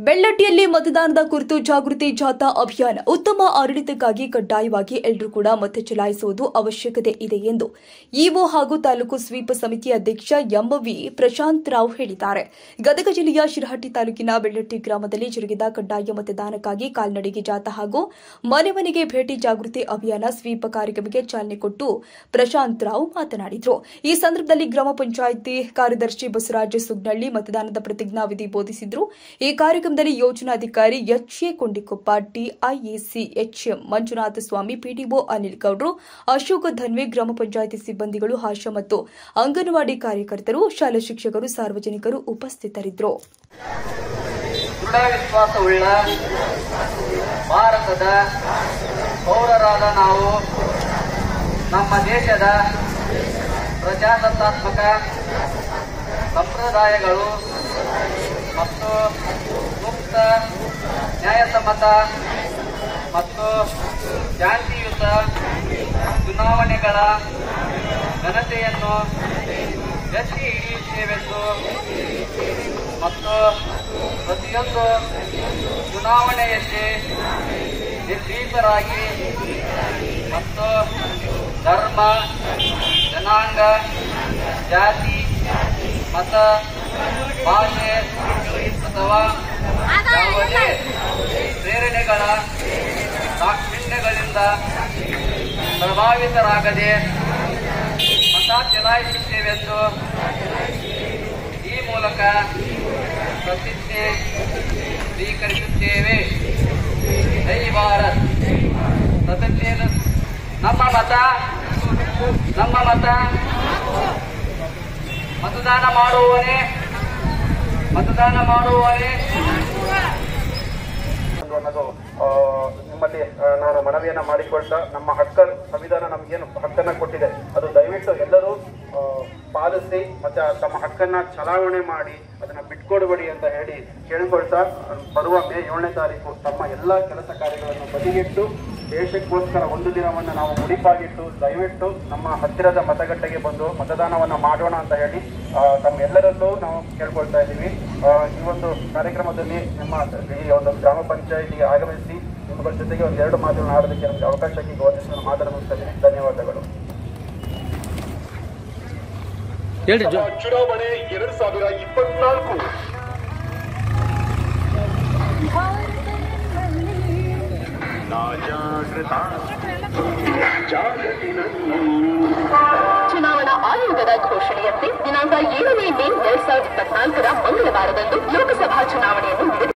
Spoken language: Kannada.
ಬೆಳ್ಳಟ್ಟಿಯಲ್ಲಿ ಮತದಾನದ ಕುರಿತು ಜಾಗೃತಿ ಜಾಥಾ ಅಭಿಯಾನ ಉತ್ತಮ ಆಡಳಿತಕ್ಕಾಗಿ ಕಡ್ಡಾಯವಾಗಿ ಎಲ್ಲರೂ ಕೂಡ ಮತ ಚಲಾಯಿಸುವುದು ಅವಶ್ಯಕತೆ ಇದೆ ಎಂದು ಇಒ ಹಾಗೂ ತಾಲೂಕು ಸ್ವೀಪ್ ಸಮಿತಿ ಅಧ್ಯಕ್ಷ ಎಂವಿ ಪ್ರಶಾಂತ್ ರಾವ್ ಹೇಳಿದ್ದಾರೆ. ಗದಗ ಜಿಲ್ಲೆಯ ಶಿರಹಟ್ಟಿ ತಾಲೂಕಿನ ಬೆಳ್ಳಟ್ಟಿ ಗ್ರಾಮದಲ್ಲಿ ಜರುಗಿದ ಕಡ್ಡಾಯ ಮತದಾನಕ್ಕಾಗಿ ಕಾಲ್ನಡಿಗೆ ಜಾಥಾ ಹಾಗೂ ಮನೆ ಮನೆಗೆ ಭೇಟಿ ಜಾಗೃತಿ ಅಭಿಯಾನ ಸ್ವೀಪ್ ಕಾರ್ಯಕ್ರಮಕ್ಕೆ ಚಾಲನೆ ಕೊಟ್ಟು ಪ್ರಶಾಂತ್ ರಾವ್ ಮಾತನಾಡಿದರು. ಈ ಸಂದರ್ಭದಲ್ಲಿ ಗ್ರಾಮ ಪಂಚಾಯಿತಿ ಕಾರ್ಯದರ್ಶಿ ಬಸವರಾಜ ಸುಗ್ನಳ್ಳಿ ಮತದಾನದ ಪ್ರತಿಜ್ಞಾವಿಧಿ ಬೋಧಿಸಿದರು. ಈ ಕಾರ್ಯಕ್ರಮದಲ್ಲಿ ಯೋಜನಾಧಿಕಾರಿ ಎಚ್ಎ ಕೊಂಡಿಕೊಪ್ಪ, ಟಿಐಎಸಿ ಎಚ್ಎಂ ಮಂಜುನಾಥ ಸ್ವಾಮಿ, ಪಿಡಿಒ ಅನಿಲ್ ಗೌಡ್ರು, ಅಶೋಕ್ ಧನ್ವೆ, ಗ್ರಾಮ ಪಂಚಾಯಿತಿ ಸಿಬ್ಬಂದಿಗಳು, ಆಶಾ ಮತ್ತು ಅಂಗನವಾಡಿ ಕಾರ್ಯಕರ್ತರು, ಶಾಲಾ ಶಿಕ್ಷಕರು, ಸಾರ್ವಜನಿಕರು ಉಪಸ್ಥಿತರಿದ್ದರು. ದೃಢ ವಿಶ್ವಾಸವುಳ್ಳ ಭಾರತದ ಪೌರರಾದ ನಾವು ನಮ್ಮ ದೇಶದ ಪ್ರಜಾಸತ್ತಾತ್ಮಕ ಸಂಪ್ರದಾಯಗಳು ಮತ್ತು ಮುಕ್ತ, ನ್ಯಾಯಸಮ್ಮತ ಮತ್ತು ಶಾಂತಿಯುತ ಚುನಾವಣೆಗಳ ಘನತೆಯನ್ನು ಎತ್ತಿ ಹಿಡಿಯುತ್ತೇವೆಂದು ಮತ್ತು ಪ್ರತಿಯೊಂದು ಚುನಾವಣೆಯಲ್ಲಿ ನಿರ್ಭೀತರಾಗಿ ಮತ್ತು ಧರ್ಮ, ಜನಾಂಗ, ಜಾತಿ, ಮತ, ಭಾಷೆ ಅಥವಾ ಯಾವುದೇ ಪ್ರೇರಣೆಗಳ ದಾಕ್ಷಿಣ್ಯಗಳಿಂದ ಪ್ರಭಾವಿತರಾಗದೆ ಮತ ಚಲಾಯಿಸುತ್ತೇವೆಂದು ಈ ಮೂಲಕ ಪ್ರತಿಜ್ಞೆ ಸ್ವೀಕರಿಸುತ್ತೇವೆ. ಜೈ ಭಾರತ್. ಪ್ರತಿಜ್ಞೆಯನ್ನು ನಮ್ಮ ಮತ ಮತದಾನ ಮಾಡುವವನೇ ಅನ್ನೋದು ನಿಮ್ಮಲ್ಲಿ ನಾನು ಮನವಿಯನ್ನ ಮಾಡಿಕೊಳ್ತಾ, ನಮ್ಮ ಸಂವಿಧಾನ ನಮಗೇನು ಹಕ್ಕನ್ನ ಕೊಟ್ಟಿದೆ ಅದು ದಯವಿಟ್ಟು ಎಲ್ಲರೂ ಪಾಲಿಸಿ ಮತ್ತೆ ತಮ್ಮ ಹಕ್ಕನ್ನ ಚಲಾವಣೆ ಮಾಡಿ ಅದನ್ನ ಬಿಟ್ಕೊಡ್ಬೇಡಿ ಅಂತ ಹೇಳಿ ಕೇಳಿಕೊಳ್ತಾ, ಬರುವ ಮೇ 7ನೇ ತಾರೀಕು ತಮ್ಮ ಎಲ್ಲ ಕೆಲಸ ಕಾರ್ಯಗಳನ್ನು ಬದಿಗಿಟ್ಟು ದೇಶಕ್ಕೋಸ್ಕರ ಒಂದು ದಿನವನ್ನು ನಾವು ಮುಡಿಪಾಗಿಟ್ಟು ದಯವಿಟ್ಟು ನಮ್ಮ ಹತ್ತಿರದ ಮತಗಟ್ಟೆಗೆ ಬಂದು ಮತದಾನವನ್ನು ಮಾಡೋಣ ಅಂತ ಹೇಳಿ ತಮ್ಮೆಲ್ಲರಲ್ಲೂ ನಾವು ಕೇಳ್ಕೊಳ್ತಾ ಇದ್ದೀವಿ. ಈ ಒಂದು ಕಾರ್ಯಕ್ರಮದಲ್ಲಿ ನಿಮ್ಮ ಈ ಒಂದು ಗ್ರಾಮ ಪಂಚಾಯಿತಿಗೆ ಆಗಮಿಸಿ ನಿಮ್ಮಗಳ ಜೊತೆಗೆ ಒಂದೆರಡು ಮಾತುಗಳನ್ನು ಆಡೋದಕ್ಕೆ ನಮಗೆ ಅವಕಾಶಕ್ಕೆ ಗೋಧಿಸಿ ಮಾತನಾಡುತ್ತಿದ್ದೀನಿ. ಧನ್ಯವಾದಗಳು. ಚುನಾವಣೆ 2024 ಚುನಾವಣಾ ಆಯೋಗದ ಘೋಷಣೆಯಂತೆ ದಿನಾಂಕ 7ನೇ ಮೇ 2024 ಮಂಗಳವಾರದಂದು ಲೋಕಸಭಾ ಚುನಾವಣೆಯನ್ನು